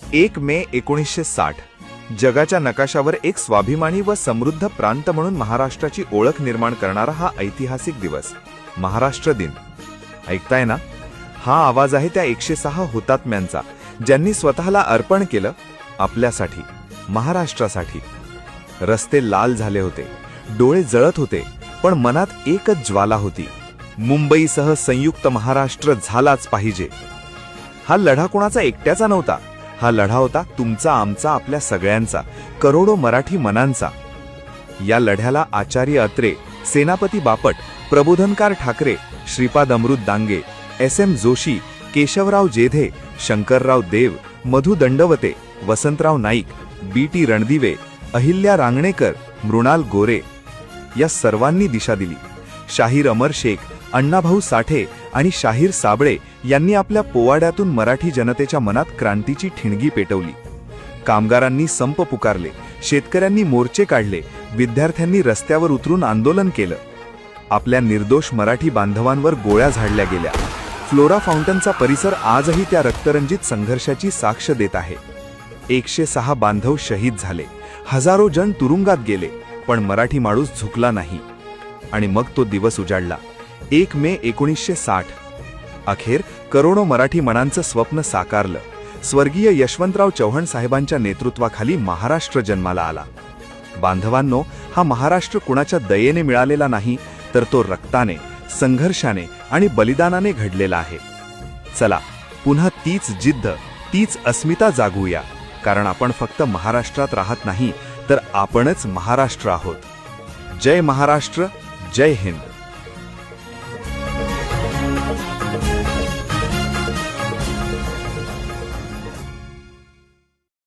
1 मे 1960 जगाच्या नकाशावर एक स्वाभिमानी व समृद्ध प्रांत म्हणून महाराष्ट्राची ओळख निर्माण करणारा हा ऐतिहासिक दिवस महाराष्ट्र दिन. ऐकताय ना? हा आवाज आहे त्या 106 हुतात्म्यांचा, ज्यांनी स्वतःला अर्पण केलं आपल्यासाठी, महाराष्ट्रासाठी. रस्ते लाल झाले होते, डोळे जळत होते, पण मनात एकच ज्वाला होती: मुंबईसह संयुक्त महाराष्ट्र झालाच पाहिजे. हा लढा कोणाचा एकट्याचा नव्हता, हा लढा होता तुमचा, आमचा, आपल्या सगळ्यांचा, करोडो मराठी मनांचा. या लढ्याला आचार्य अत्रे, सेनापती बापट, प्रबोधनकार ठाकरे, श्रीपाद अमृत डांगे, SM जोशी, केशवराव जेधे, शंकरराव देव, मधु दंडवते, वसंतराव नाईक, BT रणदिवे, अहिल्या रांगणेकर, मृणाल गोरे या सर्वांनी दिशा दिली. शाहीर अमर शेख, अण्णाभाऊ साठे आणि शाहीर साबळे यांनी आपल्या पोवाड्यातून मराठी जनतेच्या मनात क्रांतीची ठिणगी पेटवली. कामगारांनी संप पुकारले, शेतकऱ्यांनी मोर्चे काढले, विद्यार्थ्यांनी रस्त्यावर उतरून आंदोलन केलं. आपल्या निर्दोष मराठी बांधवांवर गोळ्या झाडल्या गेल्या. फ्लोरा फाउंटनचा परिसर आजही त्या रक्तरंजित संघर्षाची साक्ष देत आहे. 106 बांधव शहीद झाले, हजारो जण तुरुंगात गेले, पण मराठी माणूस झुकला नाही. आणि मग तो दिवस उजाडला, 1 मे 1960. अखेर करोडो मराठी मनांचं स्वप्न साकारलं. स्वर्गीय यशवंतराव चव्हाण साहेबांच्या नेतृत्वाखाली महाराष्ट्र जन्माला आला. बांधवांनो, हा महाराष्ट्र कुणाच्या दयेने मिळालेला नाही, तर तो रक्ताने, संघर्षाने आणि बलिदानाने घडलेला आहे. चला पुन्हा तीच जिद्द, तीच अस्मिता जागवूया, कारण आपण फक्त महाराष्ट्रात राहत नाही, तर आपणच महाराष्ट्र आहोत. जय महाराष्ट्र, जय हिंद.